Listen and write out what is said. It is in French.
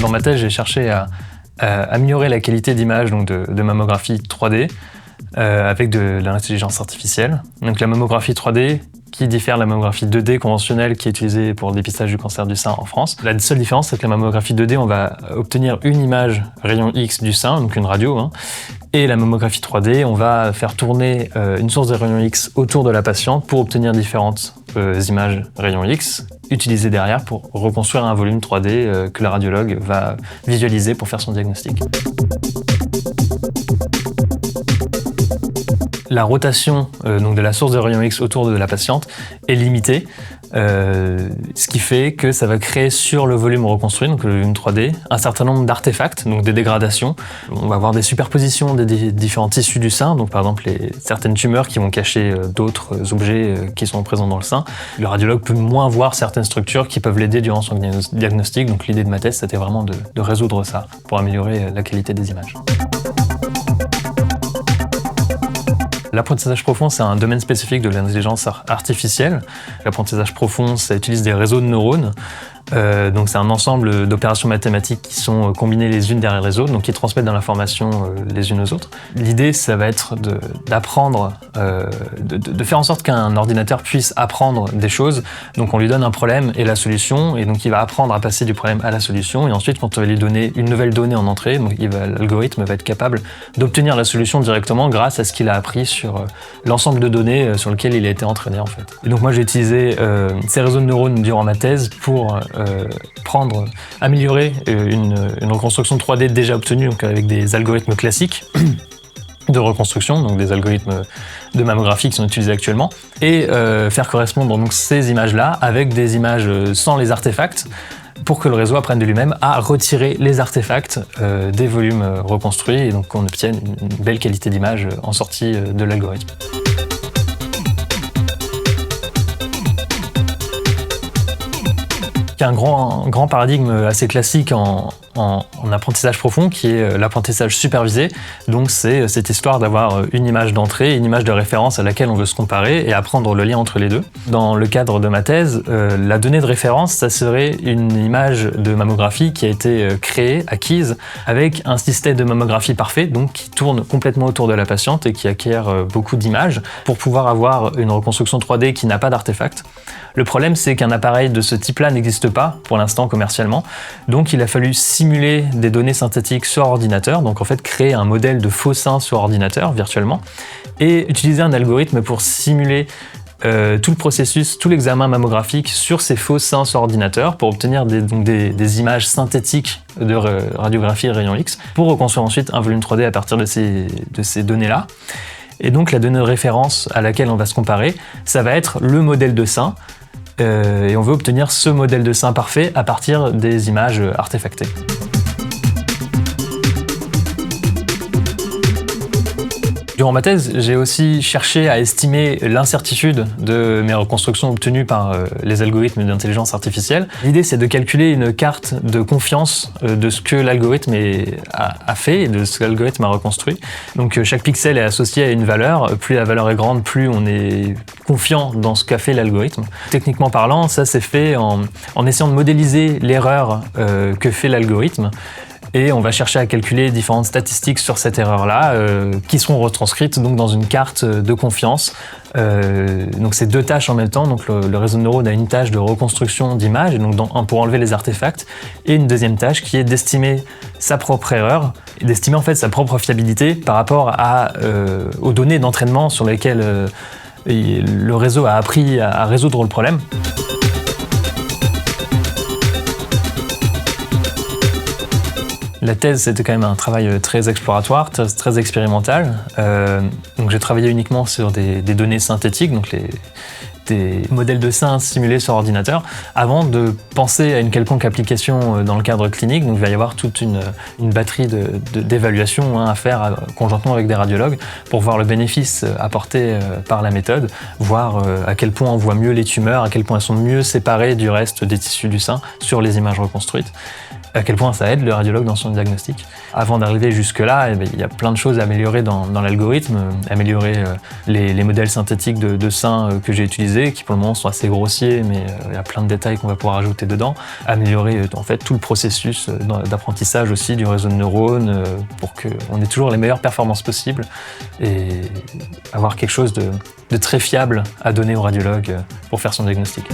Dans ma thèse, j'ai cherché à améliorer la qualité d'image de mammographie 3D avec de l'intelligence artificielle. Donc la mammographie 3D qui diffère de la mammographie 2D conventionnelle qui est utilisée pour le dépistage du cancer du sein en France. La seule différence, c'est que la mammographie 2D, on va obtenir une image rayon X du sein, donc une radio, et la mammographie 3D, on va faire tourner une source de rayon X autour de la patiente pour obtenir différentes images rayon X, utilisées derrière pour reconstruire un volume 3D que le radiologue va visualiser pour faire son diagnostic. La rotation donc de la source de rayon X autour de la patiente est limitée, ce qui fait que ça va créer sur le volume reconstruit, donc le volume 3D, un certain nombre d'artefacts, donc des dégradations. On va avoir des superpositions des différents tissus du sein, donc par exemple certaines tumeurs qui vont cacher d'autres objets qui sont présents dans le sein. Le radiologue peut moins voir certaines structures qui peuvent l'aider durant son diagnostic, donc l'idée de ma thèse, c'était vraiment de résoudre ça pour améliorer la qualité des images. L'apprentissage profond, c'est un domaine spécifique de l'intelligence artificielle. L'apprentissage profond, ça utilise des réseaux de neurones. Donc c'est un ensemble d'opérations mathématiques qui sont combinées les unes derrière les autres, donc qui transmettent de l'information les unes aux autres. L'idée, ça va être d'apprendre, de faire en sorte qu'un ordinateur puisse apprendre des choses. Donc on lui donne un problème et la solution, et donc il va apprendre à passer du problème à la solution. Et ensuite, quand on va lui donner une nouvelle donnée en entrée, l'algorithme va être capable d'obtenir la solution directement grâce à ce qu'il a appris sur l'ensemble de données sur lequel il a été entraîné en fait. Et donc moi j'ai utilisé ces réseaux de neurones durant ma thèse pour améliorer une reconstruction 3D déjà obtenue donc avec des algorithmes classiques de reconstruction, donc des algorithmes de mammographie qui sont utilisés actuellement, et faire correspondre donc ces images-là avec des images sans les artefacts pour que le réseau apprenne de lui-même à retirer les artefacts des volumes reconstruits et donc qu'on obtienne une belle qualité d'image en sortie de l'algorithme. Il y a un grand paradigme assez classique en apprentissage profond qui est l'apprentissage supervisé. Donc c'est cette histoire d'avoir une image d'entrée, une image de référence à laquelle on veut se comparer et apprendre le lien entre les deux. Dans le cadre de ma thèse, la donnée de référence, ça serait une image de mammographie qui a été créée, acquise, avec un système de mammographie parfait, donc qui tourne complètement autour de la patiente et qui acquiert beaucoup d'images pour pouvoir avoir une reconstruction 3D qui n'a pas d'artefacts. Le problème, c'est qu'un appareil de ce type-là n'existe pas pour l'instant commercialement, donc il a fallu simuler des données synthétiques sur ordinateur, donc en fait créer un modèle de faux sein sur ordinateur virtuellement, et utiliser un algorithme pour simuler tout le processus, tout l'examen mammographique sur ces faux seins sur ordinateur pour obtenir des images synthétiques de radiographie rayon X pour reconstruire ensuite un volume 3D à partir de ces données-là. Et donc la donnée de référence à laquelle on va se comparer, ça va être le modèle de sein. Et on veut obtenir ce modèle de sein parfait à partir des images artefactées. Durant ma thèse, j'ai aussi cherché à estimer l'incertitude de mes reconstructions obtenues par les algorithmes d'intelligence artificielle. L'idée, c'est de calculer une carte de confiance de ce que l'algorithme a fait et de ce que l'algorithme a reconstruit. Donc chaque pixel est associé à une valeur. Plus la valeur est grande, plus on est confiant dans ce qu'a fait l'algorithme. Techniquement parlant, ça s'est fait en essayant de modéliser l'erreur que fait l'algorithme. Et on va chercher à calculer différentes statistiques sur cette erreur-là, qui seront retranscrites donc dans une carte de confiance. Donc c'est deux tâches en même temps. Donc le réseau de neurones a une tâche de reconstruction d'images, et donc pour enlever les artefacts, et une deuxième tâche qui est d'estimer sa propre erreur, et d'estimer en fait sa propre fiabilité par rapport aux données d'entraînement sur lesquelles le réseau a appris à résoudre le problème. La thèse, c'était quand même un travail très exploratoire, très expérimental. Donc j'ai travaillé uniquement sur des données synthétiques, donc des modèles de seins simulés sur ordinateur, avant de penser à une quelconque application dans le cadre clinique. Donc il va y avoir toute une batterie d'évaluations à faire conjointement avec des radiologues pour voir le bénéfice apporté par la méthode, voir à quel point on voit mieux les tumeurs, à quel point elles sont mieux séparées du reste des tissus du sein sur les images reconstruites. à quel point ça aide le radiologue dans son diagnostic. Avant d'arriver jusque-là, il y a plein de choses à améliorer dans l'algorithme, améliorer les modèles synthétiques de seins que j'ai utilisés, qui pour le moment sont assez grossiers, mais il y a plein de détails qu'on va pouvoir ajouter dedans. Améliorer en fait tout le processus d'apprentissage aussi du réseau de neurones pour qu'on ait toujours les meilleures performances possibles et avoir quelque chose de très fiable à donner au radiologue pour faire son diagnostic.